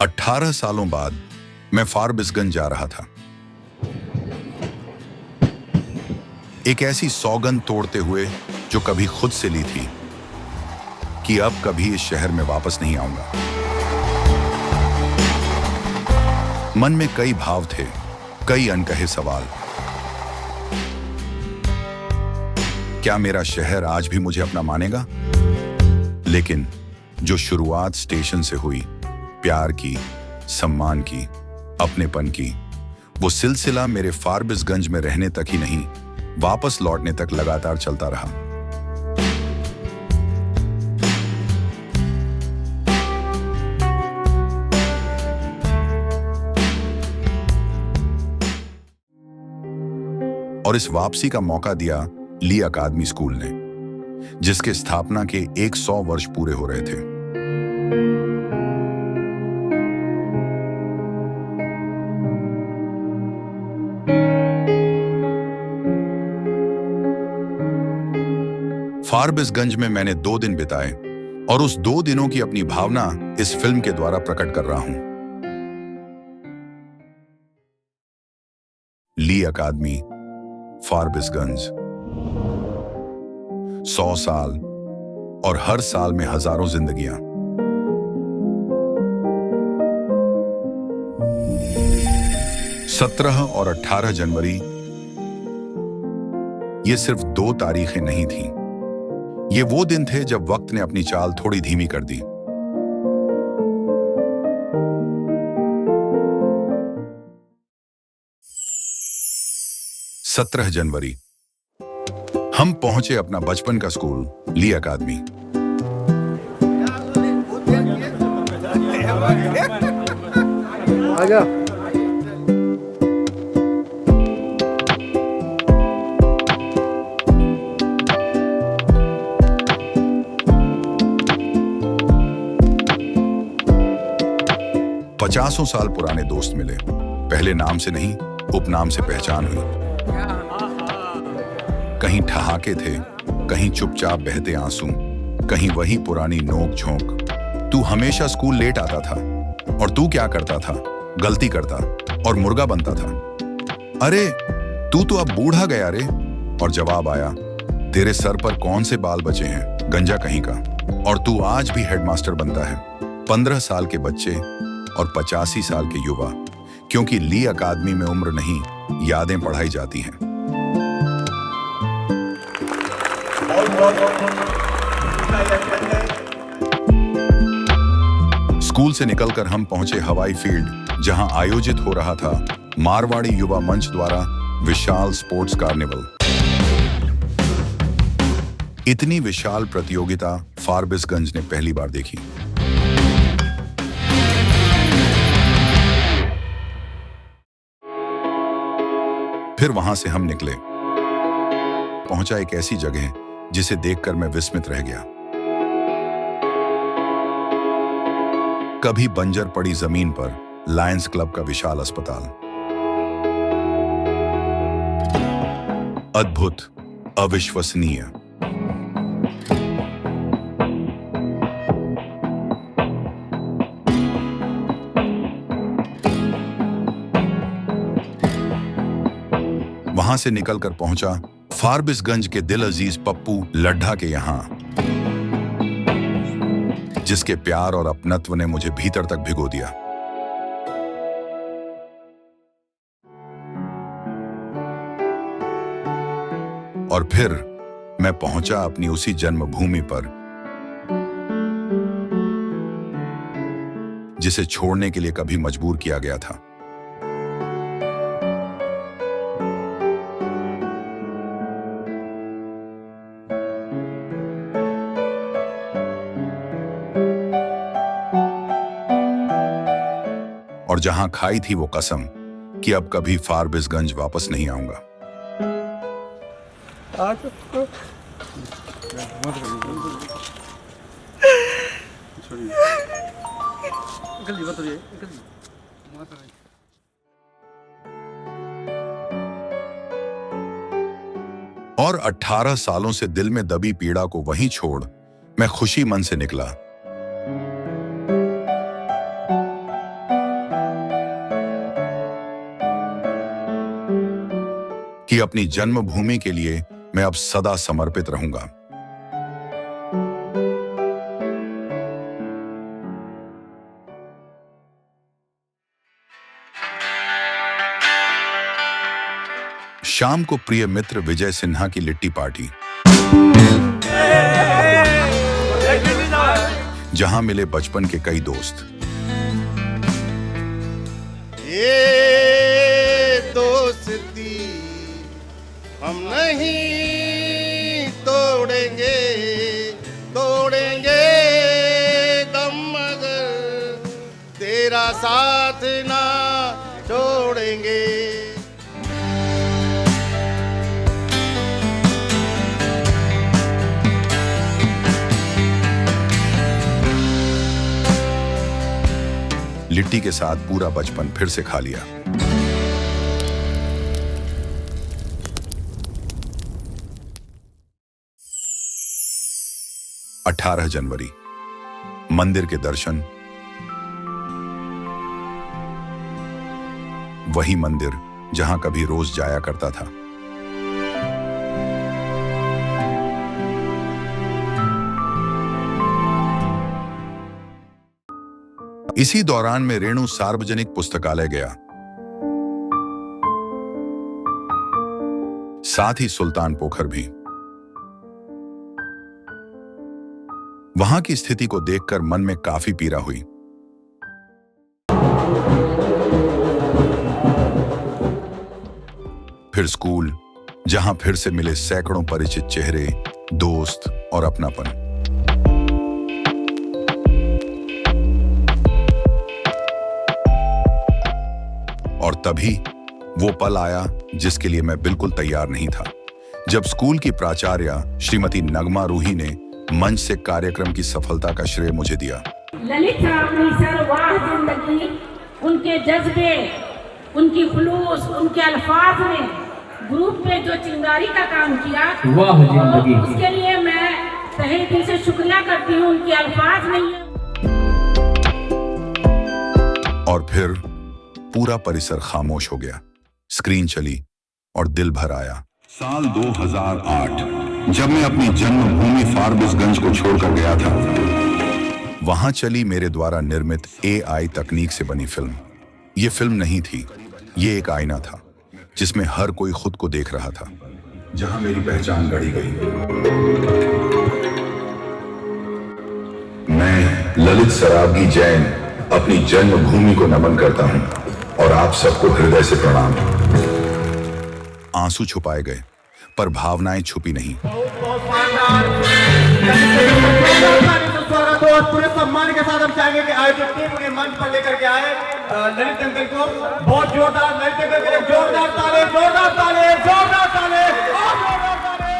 18 सालों बाद मैं फारबिसगंज जा रहा था, एक ऐसी सौगंध तोड़ते हुए जो कभी खुद से ली थी कि अब कभी इस शहर में वापस नहीं आऊंगा। मन में कई भाव थे, कई अनकहे सवाल। क्या मेरा शहर आज भी मुझे अपना मानेगा? लेकिन जो शुरुआत स्टेशन से हुई, प्यार की, सम्मान की, अपनेपन की, वो सिलसिला मेरे फारबिसगंज में रहने तक ही नहीं, वापस लौटने तक लगातार चलता रहा। और इस वापसी का मौका दिया ली अकादमी स्कूल ने, जिसके स्थापना के 100 वर्ष पूरे हो रहे थे। फारबिसगंज में मैंने 2 दिन बिताए और उस 2 दिनों की अपनी भावना इस फिल्म के द्वारा प्रकट कर रहा हूं। ली अकादमी, फारबिसगंज, 100 साल और हर साल में हजारों जिंदगियां। सत्रह और 18 जनवरी ये सिर्फ 2 तारीखें नहीं थीं। ये वो दिन थे जब वक्त ने अपनी चाल थोड़ी धीमी कर दी। 17 जनवरी हम पहुंचे अपना बचपन का स्कूल ली अकादमी। आजा। पचासों साल पुराने दोस्त मिले, पहले नाम से नहीं, उपनाम से पहचान हुई। कहीं ठहाके थे, कहीं चुपचाप बहते आंसू, कहीं वही पुरानी नोक झोंक। तू हमेशा स्कूल लेट आता था और तू क्या करता था? गलती करता और मुर्गा बनता था। अरे तू तो अब बूढ़ा गया रे। और जवाब आया, तेरे सर पर कौन से बाल बचे हैं, गंजा कहीं का, और तू आज भी हेडमास्टर बनता है। 15 साल के बच्चे और 85 साल के युवा, क्योंकि ली अकादमी में उम्र नहीं, यादें पढ़ाई जाती हैं। स्कूल से निकलकर हम पहुंचे हवाई फील्ड, जहां आयोजित हो रहा था मारवाड़ी युवा मंच द्वारा विशाल स्पोर्ट्स कार्निवल। इतनी विशाल प्रतियोगिता फारबिसगंज ने पहली बार देखी। फिर वहां से हम निकले, पहुंचा एक ऐसी जगह जिसे देखकर मैं विस्मित रह गया। कभी बंजर पड़ी जमीन पर लायंस क्लब का विशाल अस्पताल। अद्भुत, अविश्वसनीय। वहां से निकलकर पहुंचा फारबिसगंज के दिल अजीज पप्पू लड्ढा के यहां, जिसके प्यार और अपनत्व ने मुझे भीतर तक भिगो दिया। और फिर मैं पहुंचा अपनी उसी जन्मभूमि पर, जिसे छोड़ने के लिए कभी मजबूर किया गया था। और जहां खाई थी वो कसम कि अब कभी फारबिसगंज वापस नहीं आऊंगा। और 18 सालों से दिल में दबी पीड़ा को वहीं छोड़ मैं खुशी मन से निकला। अपनी जन्मभूमि के लिए मैं अब सदा समर्पित रहूंगा। शाम को प्रिय मित्र विजय सिन्हा की लिट्टी पार्टी, जहां मिले बचपन के कई दोस्त। ये दोस्ती हम नहीं तोड़ेंगे, तोड़ेंगे दम मगर तेरा साथ ना छोड़ेंगे। लिट्टी के साथ पूरा बचपन फिर से खा लिया। अठारह जनवरी, मंदिर के दर्शन। वही मंदिर जहां कभी रोज जाया करता था। इसी दौरान मैं रेणु सार्वजनिक पुस्तकालय गया, साथ ही सुल्तान पोखर भी। वहां की स्थिति को देखकर मन में काफी पीड़ा हुई। फिर स्कूल, जहां फिर से मिले सैकड़ों परिचित चेहरे, दोस्त और अपनापन। और तभी वो पल आया जिसके लिए मैं बिल्कुल तैयार नहीं था, जब स्कूल की प्राचार्य श्रीमती नगमा रूही ने मंच से कार्यक्रम की सफलता का श्रेय मुझे दिया। ललित साहब ने सर वाह जिंदगी, उनके जज्बे, उनकी खुलूस, उनके अल्फाज ने ग्रुप में जो चिंगारी का काम किया, वाह जिंदगी, उसके लिए मैं तहे दिल से शुक्रिया करती हूँ। उनके अल्फाज नहीं है। और फिर पूरा परिसर खामोश हो गया। स्क्रीन चली और दिल भर आया। साल 2008, जब मैं अपनी जन्मभूमि फारबिसगंज को छोड़कर गया था, वहां चली मेरे द्वारा निर्मित AI तकनीक से बनी फिल्म। ये फिल्म नहीं थी, ये एक आईना था जिसमें हर कोई खुद को देख रहा था, जहां मेरी पहचान गढ़ी गई। मैं ललित सराबगी जैन अपनी जन्मभूमि को नमन करता हूं और आप सबको हृदय से प्रणाम। आंसू छुपाए गए पर भावनाएं छुपी नहीं। पूरे सम्मान के साथ हम चाहेंगे कि आयोजक टीम के मंच पर लेकर के आए ललित अंकल को। बहुत जोरदार ललित अंकल के लिए जोरदार ताले, जोरदार ताले, जोरदार ताले, जोरदार ताले।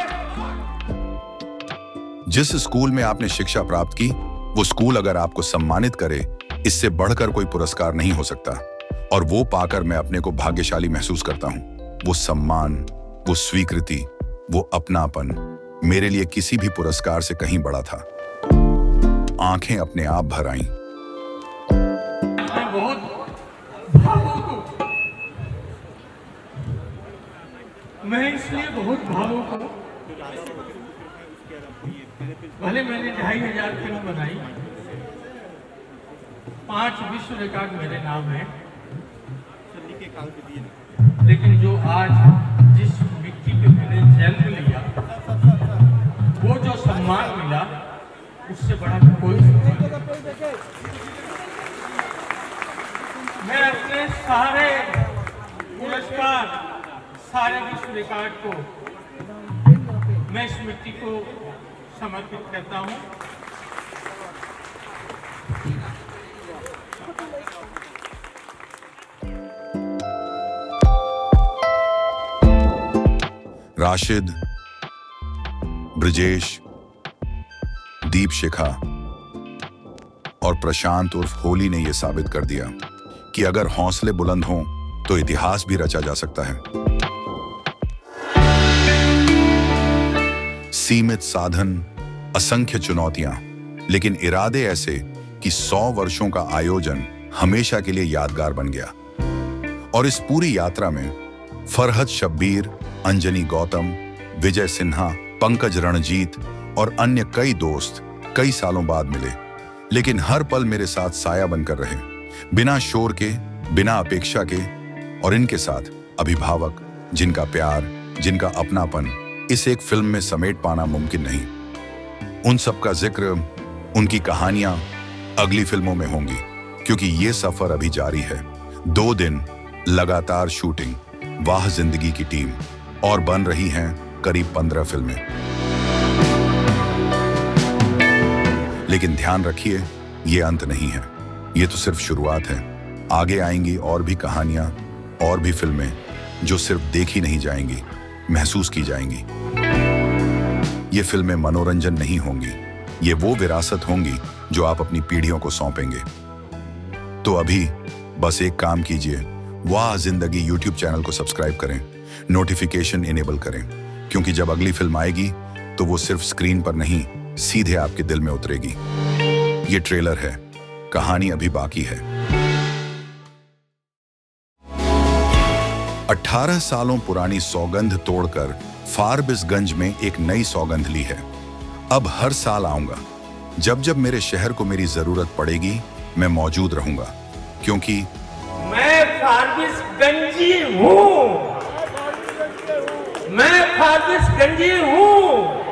जिस स्कूल में आपने शिक्षा प्राप्त की, वो स्कूल अगर आपको सम्मानित करे, इससे बढ़कर कोई पुरस्कार नहीं हो सकता। और वो पाकर मैं अपने को भाग्यशाली महसूस करता हूं। वो सम्मान, वो स्वीकृति, वो अपनापन मेरे लिए किसी भी पुरस्कार से कहीं बड़ा था। आंखें अपने आप भर आईं। मैं बहुत भावुक हूं। मैं इसलिए बहुत भावुक हूं, भले मैंने 2500 फिल्म बनाई, 5 विश्व रिकॉर्ड मेरे नाम है, लेकिन जो आज जिस मिट्टी पे मैंने जन्म लिया, वो जो सम्मान मिला, उससे बड़ा कोई सम्मान नहीं। मैं अपने सारे पुरस्कार, सारे विश्व रिकॉर्ड को मैं इस मिट्टी को समर्पित करता हूँ। राशिद, ब्रजेश, दीप शिखा और प्रशांत उर्फ होली ने यह साबित कर दिया कि अगर हौसले बुलंद हों तो इतिहास भी रचा जा सकता है। सीमित साधन, असंख्य चुनौतियां, लेकिन इरादे ऐसे कि 100 वर्षों का आयोजन हमेशा के लिए यादगार बन गया। और इस पूरी यात्रा में फरहत शब्बीर, अंजनी गौतम, विजय सिन्हा, पंकज रणजीत और अन्य कई दोस्त कई सालों बाद मिले, लेकिन हर पल मेरे साथ साया बनकर रहे, बिना शोर के, बिना अपेक्षा के। और इनके साथ अभिभावक, जिनका प्यार, जिनका अपनापन इस एक फिल्म में समेट पाना मुमकिन नहीं। उन सब का जिक्र, उनकी कहानियां अगली फिल्मों में होंगी, क्योंकि ये सफर अभी जारी है। 2 दिन लगातार शूटिंग, वाह जिंदगी की टीम, और बन रही हैं करीब 15 फिल्में। लेकिन ध्यान रखिए, ये अंत नहीं है, ये तो सिर्फ शुरुआत है। आगे आएंगी और भी कहानियां, और भी फिल्में जो सिर्फ देखी नहीं जाएंगी, महसूस की जाएंगी। ये फिल्में मनोरंजन नहीं होंगी, ये वो विरासत होंगी जो आप अपनी पीढ़ियों को सौंपेंगे। तो अभी बस एक काम कीजिए, वाह जिंदगी यूट्यूब चैनल को सब्सक्राइब करें, नोटिफिकेशन इनेबल करें, क्योंकि जब अगली फिल्म आएगी तो वो सिर्फ स्क्रीन पर नहीं, सीधे आपके दिल में उतरेगी। ये ट्रेलर है, कहानी अभी बाकी है। 18 सालों पुरानी सौगंध तोड़कर फारबिसगंज में एक नई सौगंध ली है। अब हर साल आऊंगा, जब जब मेरे शहर को मेरी जरूरत पड़ेगी मैं मौजूद रहूंगा, क्योंकि मैं फारबिसगंजी हूँ, मैं फारबिसगंजी हूँ।